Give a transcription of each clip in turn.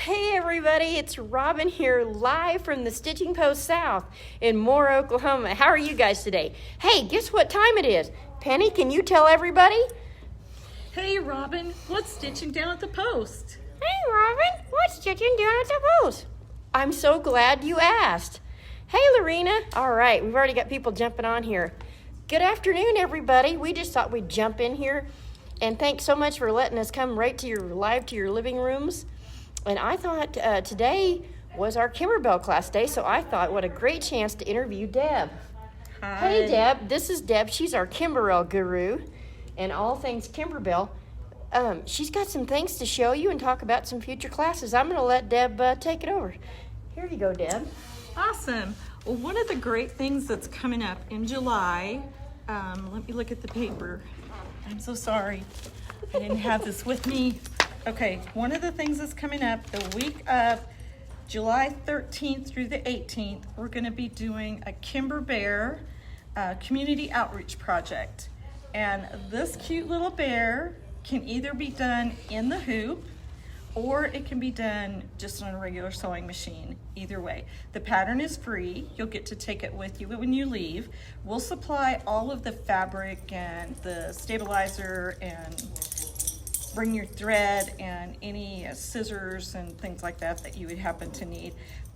Hey everybody, it's Robin here live from the Stitching Post South in Moore, Oklahoma. How are you guys today? Hey, guess what time it is? Penny, can you tell everybody? Hey Robin, what's stitching down at the post? Hey Robin, what's stitching down at the post? I'm so glad you asked. Hey Lorena, all right, we've already got people jumping on here. Good afternoon everybody. We just thought we'd jump in here and thanks so much for letting us come right to your live to your living rooms. And I thought today was our Kimberbell class day, so I thought what a great chance to interview Deb. Hi. Hey Deb, this is Deb. She's our Kimberbell guru and all things Kimberbell. She's got some things to show you and talk about some future classes. I'm going to let Deb take it over. Here you go, Deb. Awesome. Well, one of the great things that's coming up in July, let me look at the paper. I'm so sorry. I didn't have this with me. Okay, one of the things that's coming up the week of July 13th through the 18th, we're going to be doing a Kimberbell community outreach project. And this cute little bear can either be done in the hoop or it can be done just on a regular sewing machine. Either way. The pattern is free. You'll get to take it with you when you leave. We'll supply all of the fabric and the stabilizer and bring your thread and any scissors and things like that that you would happen to need.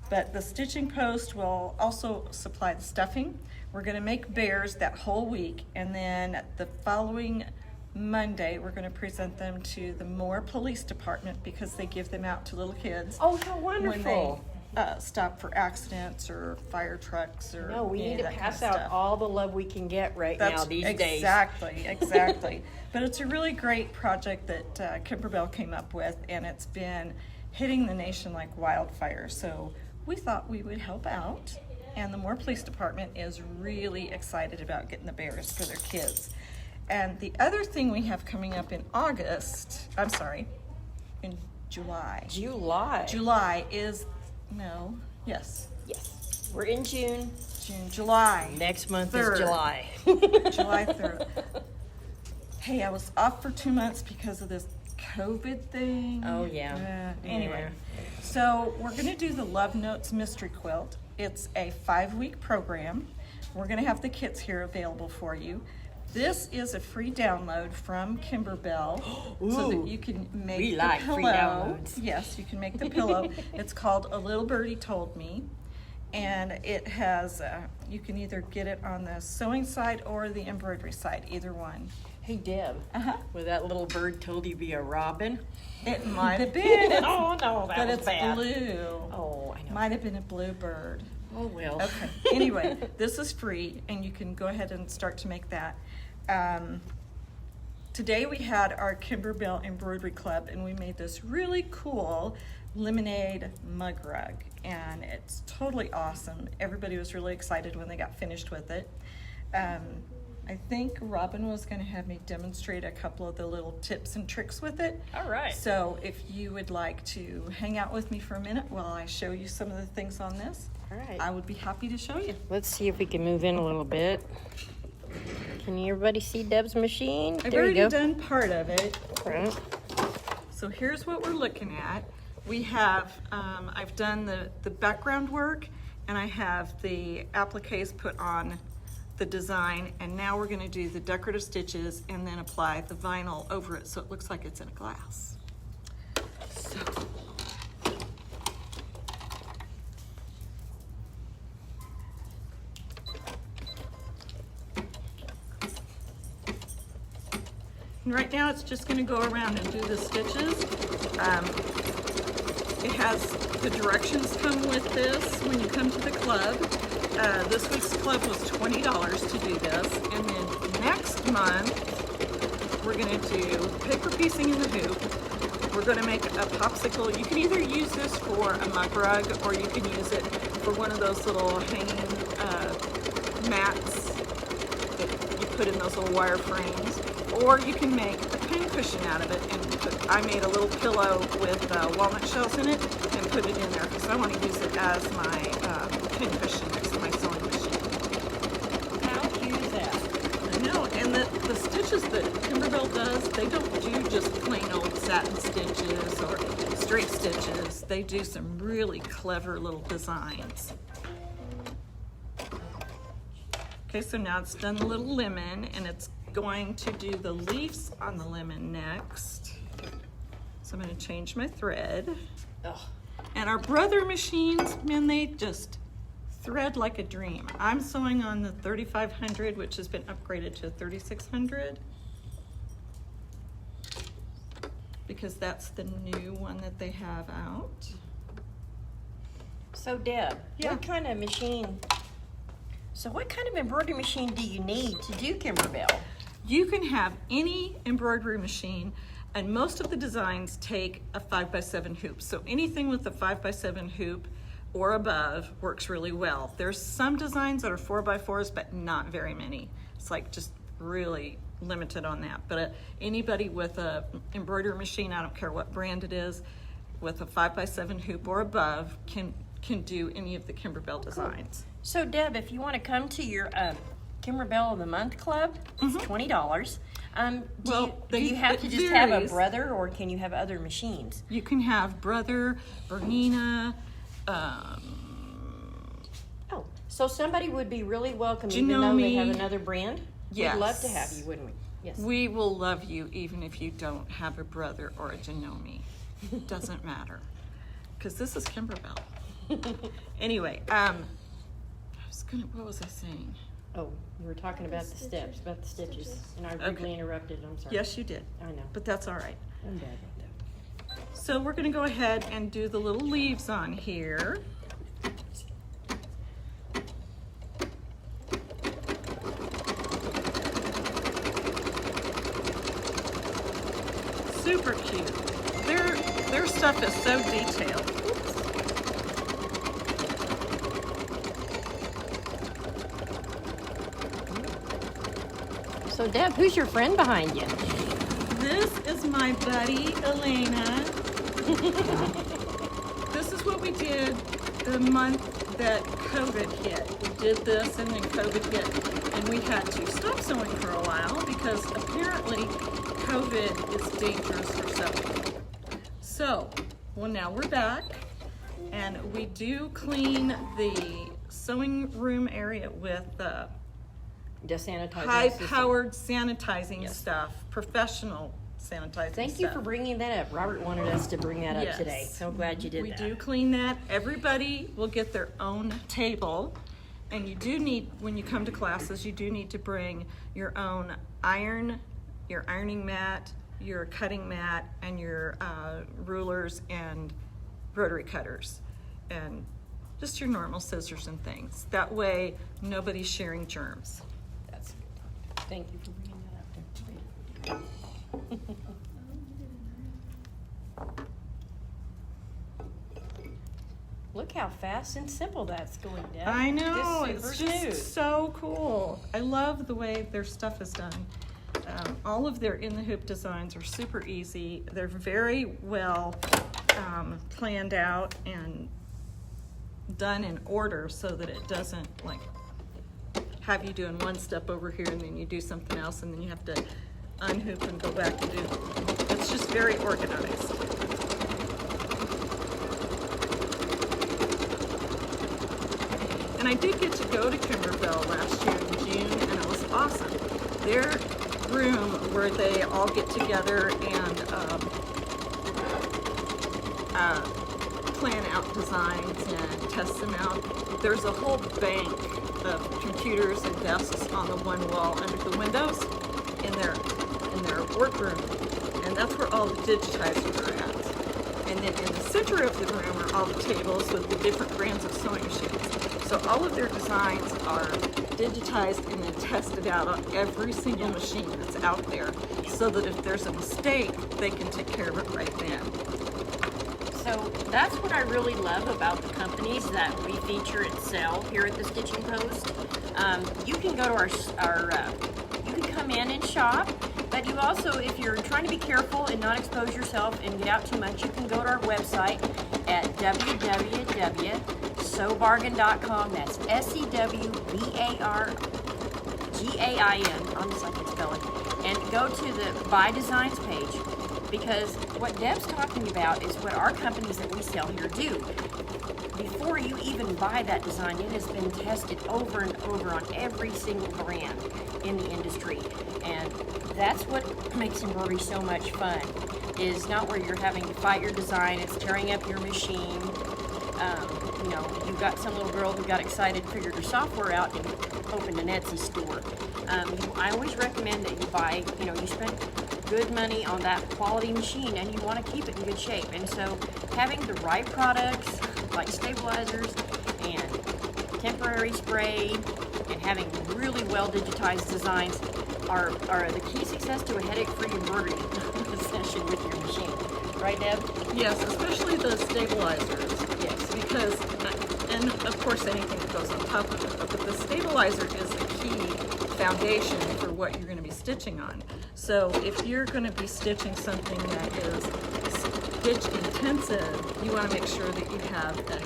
But the stitching post will also supply the stuffing. We're going to make bears that whole week, and then the following Monday we're going to present them to the Moore Police Department because they give them out to little kids. Oh, how wonderful. When they stop for accidents or fire trucks or No, we need to that pass kind of out stuff. all the love we can get now these days. Exactly. But it's a really great project that Kimberbell came up with, and it's been hitting the nation like wildfire. So we thought we would help out, and the Moore Police Department is really excited about getting the bears for their kids. And the other thing we have coming up in in July. July is, yes, We're in June. July. Next month 3rd. is July. July 3rd. Hey, I was off for 2 months because of this COVID thing. Oh, yeah. Anyway, so we're going to do the Love Notes Mystery Quilt. It's a 5-week program. We're going to have the kits here available for you. This is a free download from Kimberbell so that you can make we the like pillow. free downloads. Yes, you can make the pillow. It's called A Little Birdie Told Me. And it has, you can either get it on the sewing side or the embroidery side, either one. Hey, Deb. Uh-huh. Was that little bird told you to be a robin? It might have been. Oh, no, that but was it's bad. blue. Oh, I know. Might have been a blue bird. Oh, well. Okay. Anyway, this is free, and you can go ahead and start to make that. Today we had our Kimberbell Embroidery Club, and we made this really cool lemonade mug rug, and it's totally awesome. Everybody was really excited when they got finished with it. I think Robin was going to have me demonstrate a couple of the little tips and tricks with it. All right. So if you would like to hang out with me for a minute while I show you some of the things on this, All right. I would be happy to show you. Let's see if we can move in a little bit. Can everybody see Deb's machine? I've There you already go. done part of it. Right. So here's what we're looking at. We have, I've done the background work, and I have the appliques put on the design, and now we're going to do the decorative stitches and then apply the vinyl over it so it looks like it's in a glass. So, and right now it's just going to go around and do the stitches. It has the directions come with this when you come to the club. This week's club was $20 to do this, and then next month we're going to do paper piecing in the hoop. We're going to make a popsicle. You can either use this for a mug rug, or you can use it for one of those little hanging mats that you put in those little wire frames, or you can make a pin cushion out of it. And I made a little pillow with walnut shells in it and put it in there because I want to use it as my pin cushion next to my sewing machine. How cute is that? I know, and the stitches that Kimberbell does, they don't do just plain old satin stitches or straight stitches. They do some really clever little designs. Okay, so now it's done the little lemon, and it's going to do the leaves on the lemon next. So I'm going to change my thread. Ugh. And our brother machines, man, they just thread like a dream. I'm sewing on the 3500, which has been upgraded to a 3600. Because that's the new one that they have out. So Deb, Yeah. what kind of embroidery machine do you need to do Kimberbell? You can have any embroidery machine, and most of the designs take a 5x7 hoop. So anything with a 5x7 hoop or above works really well. There's some designs that are 4x4s, but not very many. It's like just really limited on that. But anybody with a embroidery machine, I don't care what brand it is, with a 5x7 hoop or above can do any of the Kimberbell designs. So Deb, if you want to come to your Kimberbell of the Month Club, it's $20. Do you have to just have a brother, or can you have other machines? You can have Brother, Bernina, Oh, so somebody would be really welcome even though they have another brand? Yes. We'd love to have you, wouldn't we? Yes. We will love you even if you don't have a brother or a Janome. Doesn't matter, because this is Kimberbell. Anyway, what was I saying? Oh, you were talking about the steps, about the stitches, and I rudely interrupted. I'm sorry. Yes, you did. I know. But that's all right. I'm bad about that. So we're going to go ahead and do the little leaves on here. Super cute. Their stuff is so detailed. So Deb, who's your friend behind you? This is my buddy Elena. This is what we did the month that COVID hit. We did this and then COVID hit, and we had to stop sewing for a while because apparently COVID is dangerous for sewing. So, well, now we're back, and we do clean the sewing room area with The sanitizing high-powered sanitizing Yes. stuff, professional sanitizing Thank stuff. you for bringing that up. Robert wanted us to bring that up Yes. today. So glad you did We that. do clean that. Everybody will get their own table, and you do need, when you come to classes, you do need to bring your own iron, your ironing mat, your cutting mat, and your rulers and rotary cutters, and just your normal scissors and things. That way, nobody's sharing germs. That's good. Thank you for bringing that up there. Look how fast and simple that's going, Deb. I know, Just it's super just smooth. so cool. I love the way their stuff is done. All of their in the hoop designs are super easy. They're very well planned out and done in order so that it doesn't like have you doing one step over here and then you do something else and then you have to unhoop and go back and do. It's just very organized. And I did get to go to Kimberbell last year in June, and it was awesome. Their room where they all get together and plan out designs and test them out. There's a whole bank of computers and desks on the one wall under the windows in their workroom, and that's where all the digitizers are at. And then in the center of the room are all the tables with the different brands of sewing machines. So all of their designs are digitized and then tested out on every single machine that's out there, so that if there's a mistake, they can take care of it right then. So that's what I really love about the companies that we feature and sell here at the Stitching Post. You can go to our you can come in and shop, but you also, if you're trying to be careful and not expose yourself and get out too much, you can go to our website at www.sewbargain.com. That's SEWBARGAIN, almost like I can spell it, and go to the Buy Designs page. because what Deb's talking about is what our companies that we sell here do. Before you even buy that design, it has been tested over and over on every single brand in the industry. And that's what makes embroidery so much fun, is not where you're having to fight your design, it's tearing up your machine. You know, you've got some little girl who got excited, figured her software out, and opened an Etsy store. I always recommend that you buy, you know, you spend good money on that quality machine and you want to keep it in good shape. And so having the right products like stabilizers and temporary spray and having really well digitized designs are the key success to a headache-free embroidery session with your machine. Right, Deb? Yes, especially the stabilizers. Yes. Because, and of course anything that goes on top of it, but the stabilizer is the key foundation for what you're going to be stitching on. So if you're going to be stitching something that is stitch intensive, you want to make sure that you have a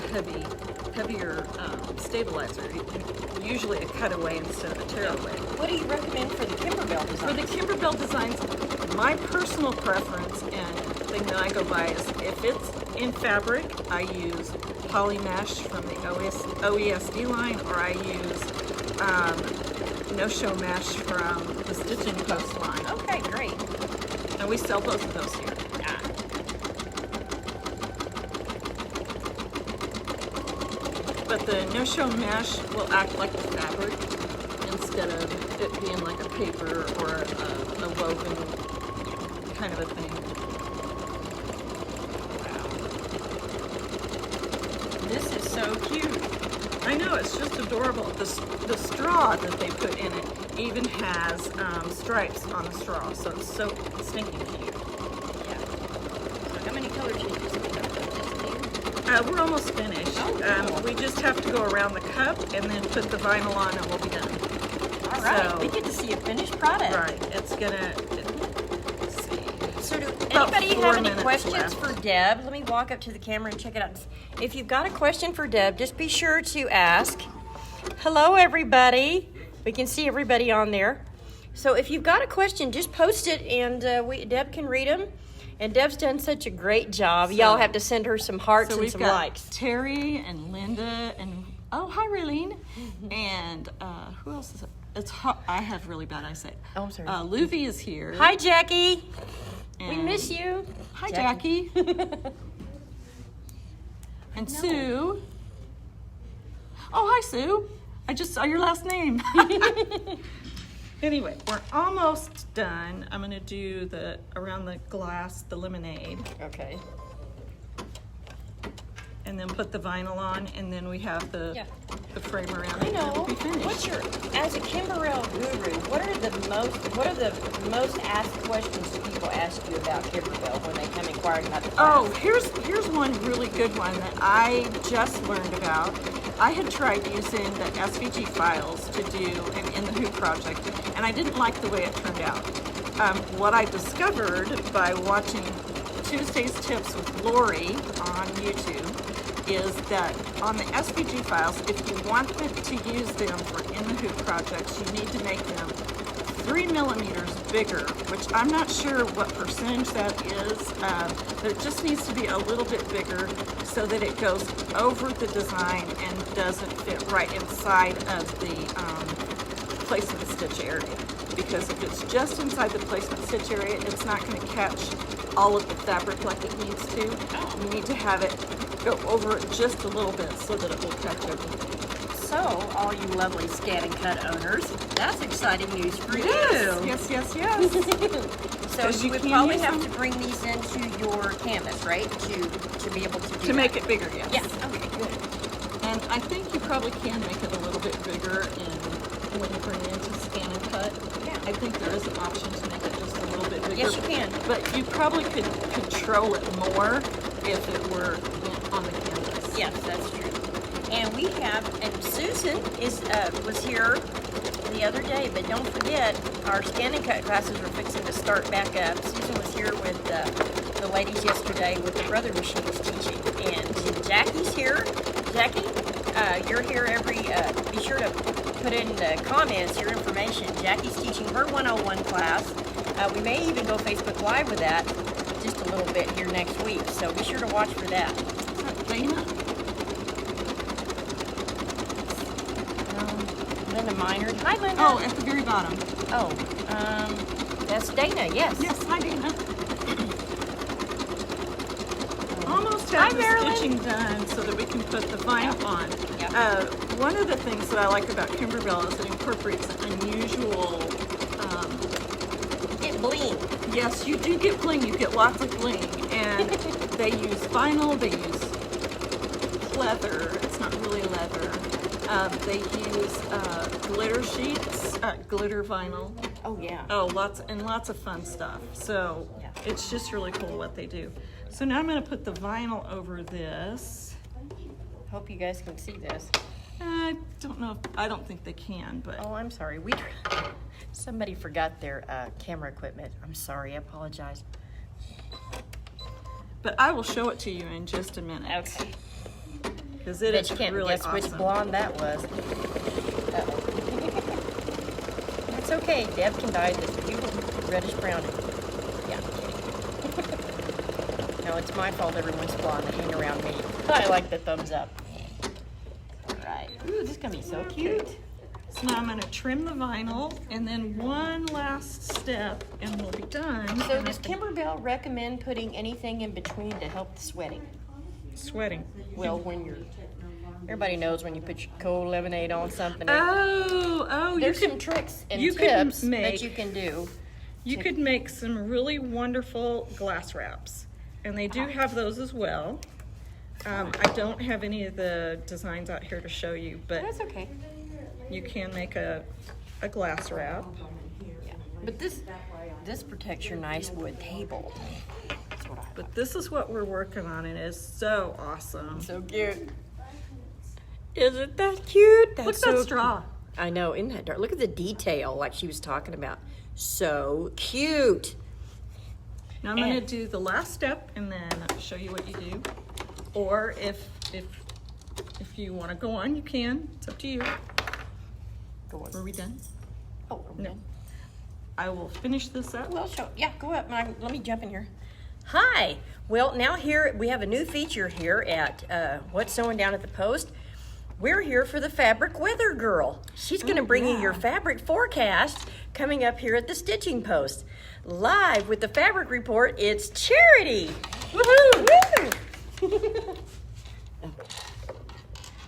heavier stabilizer, usually a cutaway instead of a tearaway. What do you recommend for the Kimberbell design? For the Kimberbell designs, my personal preference and thing that I go by is if it's in fabric, I use poly mesh from the OESD line, or I use no-show mesh from the Stitching Post line. Okay, great. And we sell both of those here. Ah. But the no-show mesh will act like a fabric instead of it being like a paper or a woven kind of a thing. This is so cute. I know, it's just adorable. The straw that they put in it even has stripes on the straw, so it's so stinking cute. Yeah. So how many color changes do we have? We're almost finished. Oh, cool. We just have to go around the cup and then put the vinyl on and we'll be done. All right, So, we get to see a finished product. right, it's gonna, let's see. So do About anybody 4 have any minutes questions left. for Deb? Let me walk up to the camera and check it out. If you've got a question for Deb, just be sure to ask. Hello, everybody. We can see everybody on there. So if you've got a question, just post it and Deb can read them. And Deb's done such a great job. Y'all have to send her some hearts So and we've some got likes. Terry and Linda and, oh, hi, Raylene. And who else is it? It's hot. I have really bad eyesight. Oh, I'm sorry. Luffy is here. Hi, Jackie. We And- miss you. Hi, Jackie. And Sue. Oh, hi, Sue. I just saw your last name. Anyway, we're almost done. I'm going to do the around the glass, the lemonade, Okay. and then put the vinyl on, and then we have the frame around I it, and know. we'll be finished. What's your, as a Kimberbell guru, what are the most asked questions that people ask you about Kimberbell when they come inquiring about the class? Oh, here's one really good one that I just learned about. I had tried using the SVG files to do an In the Hoop project, and I didn't like the way it turned out. What I discovered by watching Tuesday's Tips with Lori on YouTube is that on the SVG files, if you want them to use them for In the Hoop projects, you need to make them 3 millimeters bigger, which I'm not sure what percentage that is, but it just needs to be a little bit bigger so that it goes over the design and doesn't fit right inside of the placement stitch area. Because if it's just inside the placement stitch area, it's not going to catch all of the fabric like it needs to. You need to have it go over it just a little bit so that it will catch everything. So, all you lovely scan and cut owners, that's exciting news for you. Yes. So 'Cause you you would can probably use have them. to bring these into your canvas, right? To be able to do To that. make it bigger, yes. Yeah, okay, good. And I think you probably can make it a little bit bigger when you bring it into scan and cut. Yeah. I think there is an option to make it just a little bit bigger. Yes, you can. But you probably could control it more if it were on the canvas. Yes, that's true. And we have, and Susan was here the other day, but don't forget, our scan and cut classes are fixing to start back up. Susan was here with the ladies yesterday with the brother machines teaching. And Jackie's here. Jackie, you're here be sure to put in the comments your information. Jackie's teaching her 101 class. We may even go Facebook Live with that. little bit here next week, so be sure to watch for that. Is that Dana? Linda Minor. Hi, Linda. Oh, at the very bottom. Oh, that's Dana, yes. Yes, hi Dana. Almost Hi, have the Marilyn. stitching done so that we can put the vinyl on. Yeah. One of the things that I like about Kimberbell is it incorporates unusual, Get bling. yes, you do get bling, you get lots of bling, and they use vinyl, they use leather, it's not really leather. They use glitter sheets, glitter vinyl. Oh, yeah. Oh, lots of fun stuff. So Yeah. it's just really cool what they do. So now I'm going to put the vinyl over this. Hope you guys can see this. I don't know. I don't think they can, but Oh, I'm sorry. Somebody forgot their camera equipment. I'm sorry. I apologize. I will show it to you in just a minute. Okay. Because it Bet is you can't really guess awesome. which blonde that was. That's okay. Deb can dye this beautiful reddish brown. Yeah, I'm kidding. No, it's my fault everyone's blonde that hang around me. I like the thumbs up. All right. Ooh, this is going to be so cute. So now I'm going to trim the vinyl, and then one last step, and we'll be done. So does Kimberbell recommend putting anything in between to help the sweating? Sweating. Well, when you're... Everybody knows when you put your cold lemonade on something. Oh, There's some tricks and you could tips that make- you can do. you could make some really wonderful glass wraps, and they do have those as well. I don't have any of the designs out here to show you, but That's okay. you can make a glass wrap. Yeah. But this protects your nice wood table. That's what I But this is what we're working on, and it's so awesome. So cute. Isn't that cute? That's Look at so that straw. cute. I know, isn't that dark? Look at the detail like she was talking about. So cute. Now I'm going to do the last step and then show you what you do. Or if you want to go on, you can. It's up to you. Go on. Are we done? Oh, No. I will finish this up. Well, yeah, go up. Let me jump in here. Hi. Well, now here we have a new feature here at What's Sewing Down at the Post. We're here for the Fabric Weather Girl. She's going to bring you your fabric forecast coming up here at the Stitching Post. Live with the Fabric Report, it's Charity. Woohoo! Woo!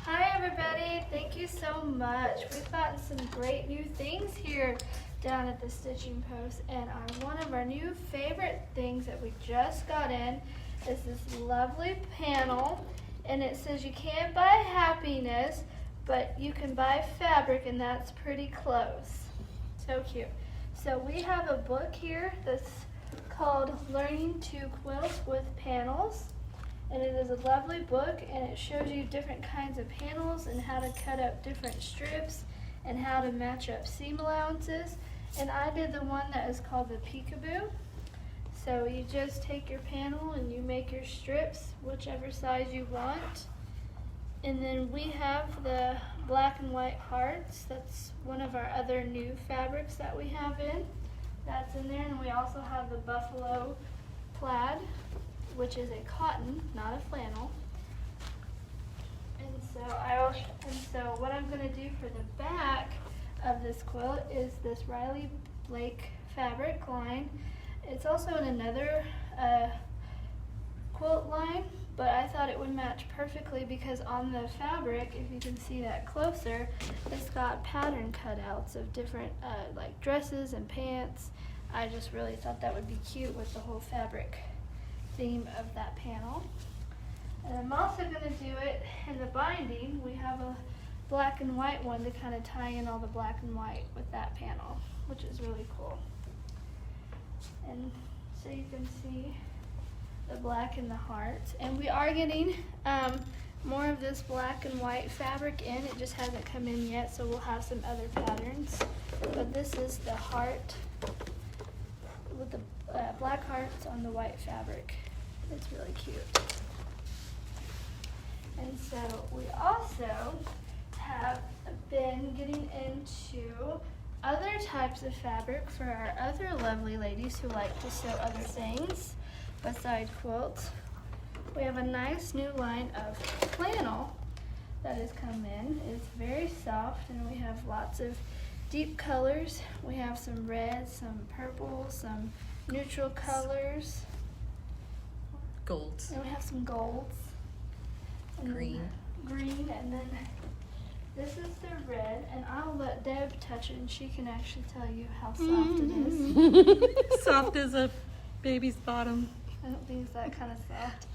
Hi everybody, thank you so much. We've gotten some great new things here down at the Stitching Post, and one of our new favorite things that we just got in is this lovely panel, and it says you can't buy happiness, but you can buy fabric, and that's pretty close. So cute. So we have a book here that's called Learning to Quilt with Panels. And it is a lovely book, and it shows you different kinds of panels and how to cut up different strips and how to match up seam allowances. And I did the one that is called the peekaboo. So you just take your panel and you make your strips, whichever size you want. And then we have the black and white hearts. That's one of our other new fabrics that we have in. That's in there, and we also have the buffalo plaid, which is a cotton, not a flannel. And so what I'm going to do for the back of this quilt is this Riley Blake fabric line. It's also in another quilt line, but I thought it would match perfectly because on the fabric, if you can see that closer, it's got pattern cutouts of different like dresses and pants. I just really thought that would be cute with the whole fabric theme of that panel. And I'm also going to do it in the binding. We have a black and white one to kind of tie in all the black and white with that panel, which is really cool. And so you can see the black and the hearts. And we are getting more of this black and white fabric in. It just hasn't come in yet, so we'll have some other patterns. But this is the heart with the black hearts on the white fabric. It's really cute. And so we also have been getting into other types of fabric for our other lovely ladies who like to sew other things. beside quilts. We have a nice new line of flannel that has come in. It's very soft, and we have lots of deep colors. We have some reds, some purples, some neutral colors, Golds. and we have some golds. And Green. Green, and then this is the red, and I'll let Deb touch it, and she can actually tell you how soft it is. Soft as a baby's bottom. I don't think it's that kind of soft.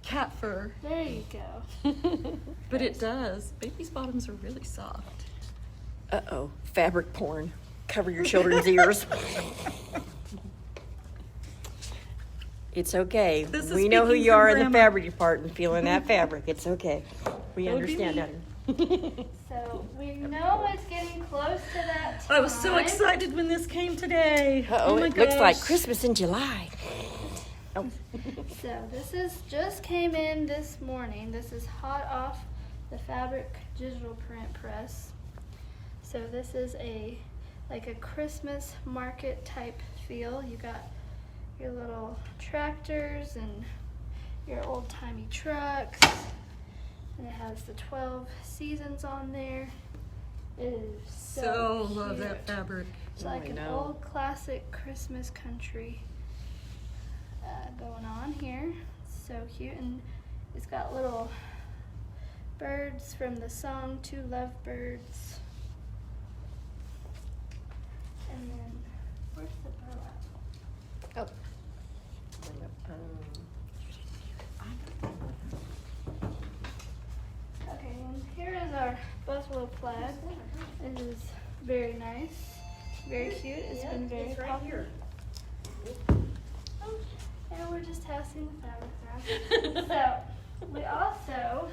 Cat fur. There you go. But it does. Baby's bottoms are really soft. Uh-oh, fabric porn. Cover your children's ears. It's okay. This is We know who speaking you from are in the Grandma. fabric department feeling that fabric. It's okay. We That would be understand me. that. So we know it's getting close to that time. I was so excited when this came today. Uh-oh, my it looks like gosh. Christmas in July. Oh. So this is just came in this morning. This is hot off the fabric digital print press. So this is like a Christmas market type feel. You got your little tractors and your old-timey trucks. And it has the 12 seasons on there. It is So love cute. that fabric. It's Oh, like I an know. old classic Christmas country going on here. So cute, and it's got little birds from the song Two Lovebirds. And then, where's the burlap? Oh. Okay, and here is our buffalo plaid. It is very nice, very cute. It's been very popular. Oh, and we're just testing the fabric around. So we also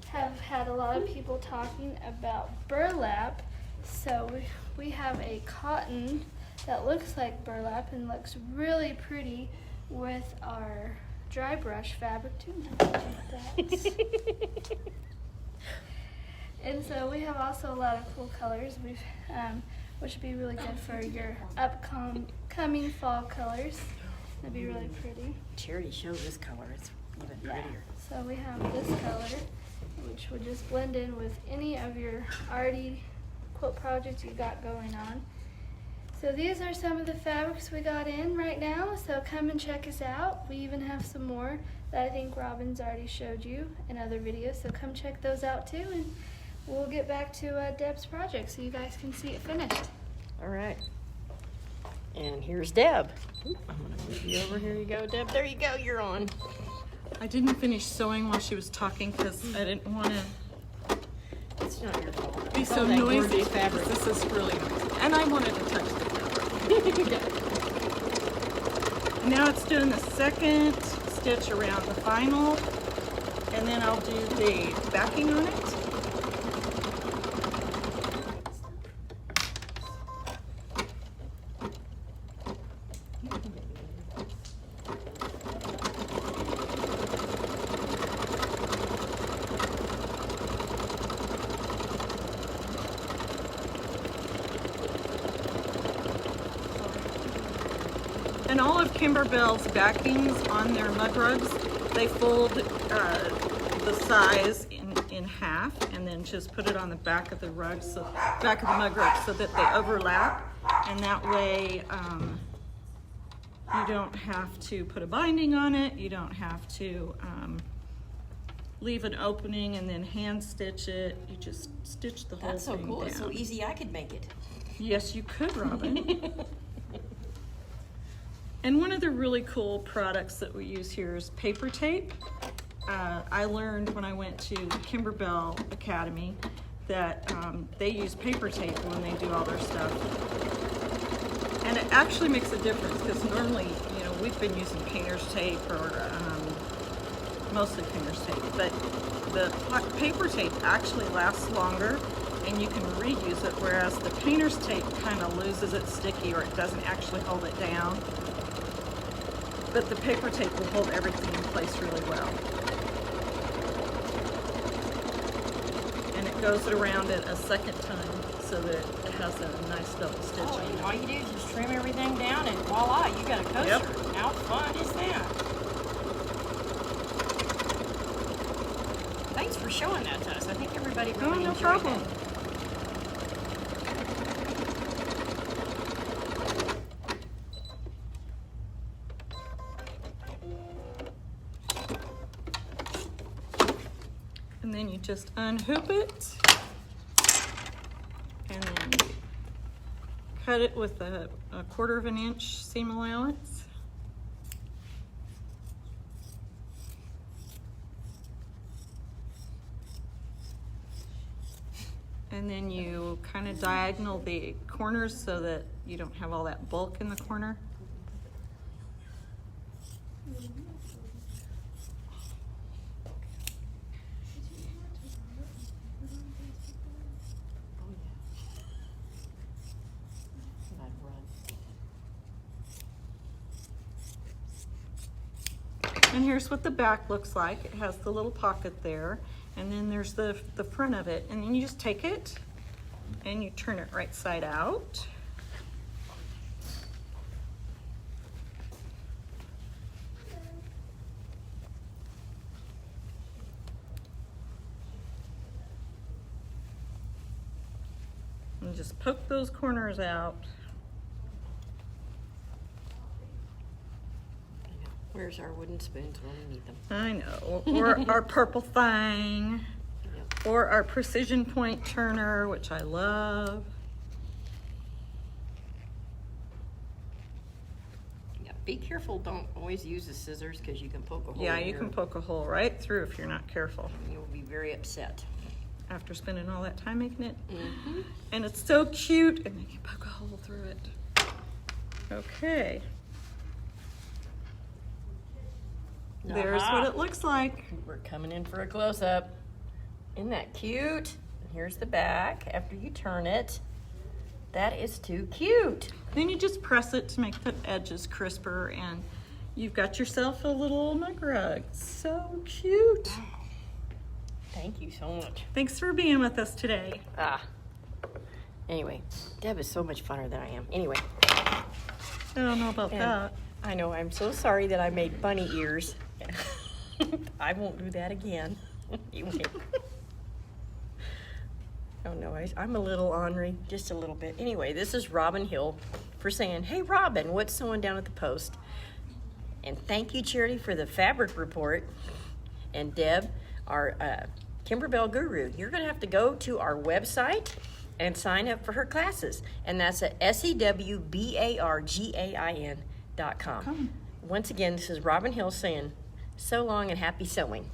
have had a lot of people talking about burlap. So we have a cotton that looks like burlap and looks really pretty with our dry brush fabric too. And so we have also a lot of cool colors, which would be really good for your upcoming fall colors. It'd be really pretty. Charity showed this color. It's even prettier. So we have this color, which would just blend in with any of your arty quilt projects you got going on. So these are some of the fabrics we got in right now. So come and check us out. We even have some more that I think Robin's already showed you in other videos. So come check those out too, and we'll get back to Deb's project so you guys can see it finished. All right. And here's Deb. Oop, I'm going to move you over. Here you go, Deb. There you go. You're on. I didn't finish sewing while she was talking because I didn't want to It's not your fault. be It's so all that noisy. gorgeous fabric. This is really noisy. And I wanted to touch the fabric. Now it's doing the second stitch around the final, and then I'll do the backing on it. And all of Kimberbell's backings on their mud rugs, they fold the size in half and then just put it on the back of the rug, so back of the mud rug, so that they overlap, and that way you don't have to put a binding on it. You don't have to leave an opening and then hand stitch it. You just stitch the whole That's so thing cool. down. It's so easy. I could make it. Yes, you could, Robin. And one of the really cool products that we use here is paper tape. I learned when I went to the Kimberbell Academy that they use paper tape when they do all their stuff. And it actually makes a difference because normally, you know, we've been using painter's tape or mostly painter's tape, but the paper tape actually lasts longer and you can reuse it, whereas the painter's tape kind of loses its sticky or it doesn't actually hold it down. But the paper tape will hold everything in place really well. And it goes around it a second time so that has a nice double stitch Oh, in and it. all you do is just trim everything down and voila, you got a coaster. Yep. How fun is that? Thanks for showing that to us. I think everybody really Oh, no enjoyed problem. that. And then you just unhoop it. And then you cut it with a 1/4 of an inch seam allowance. And then you kind of diagonal the corners so that you don't have all that bulk in the corner. And here's what the back looks like. It has the little pocket there, and then there's the front of it. And then you just take it and you turn it right side out. And just poke those corners out. Where's our wooden spoons when we need them? I know. Or our purple thing. Yep. Or our precision point turner, which I love. Yeah, be careful. Don't always use the scissors because you can poke a hole. Yeah, in you your- can poke a hole right through if you're not careful. You'll be very upset. After spending all that time making it. Mm-hmm. And it's so cute, and then you poke a hole through it. Okay. There's Aha. what it looks like. We're coming in for a close-up. Isn't that cute? And here's the back after you turn it. That is too cute. Then you just press it to make the edges crisper, and you've got yourself a little mug rug. So cute. Thank you so much. Thanks for being with us today. Anyway, Deb is so much funner than I am. Anyway, I don't know about and that. I know I'm so sorry that I made bunny ears. I won't do that again. Anyway. Oh no, I'm a little ornery, just a little bit. Anyway, this is Robin Hill for saying, hey Robin, what's sewing down at the post? And thank you, Charity, for the fabric report. And Deb, our Kimberbell guru, you're gonna have to go to our website and sign up for her classes. And that's at SEWBARGAIN.com. Once again, this is Robin Hill saying, so long and happy sewing.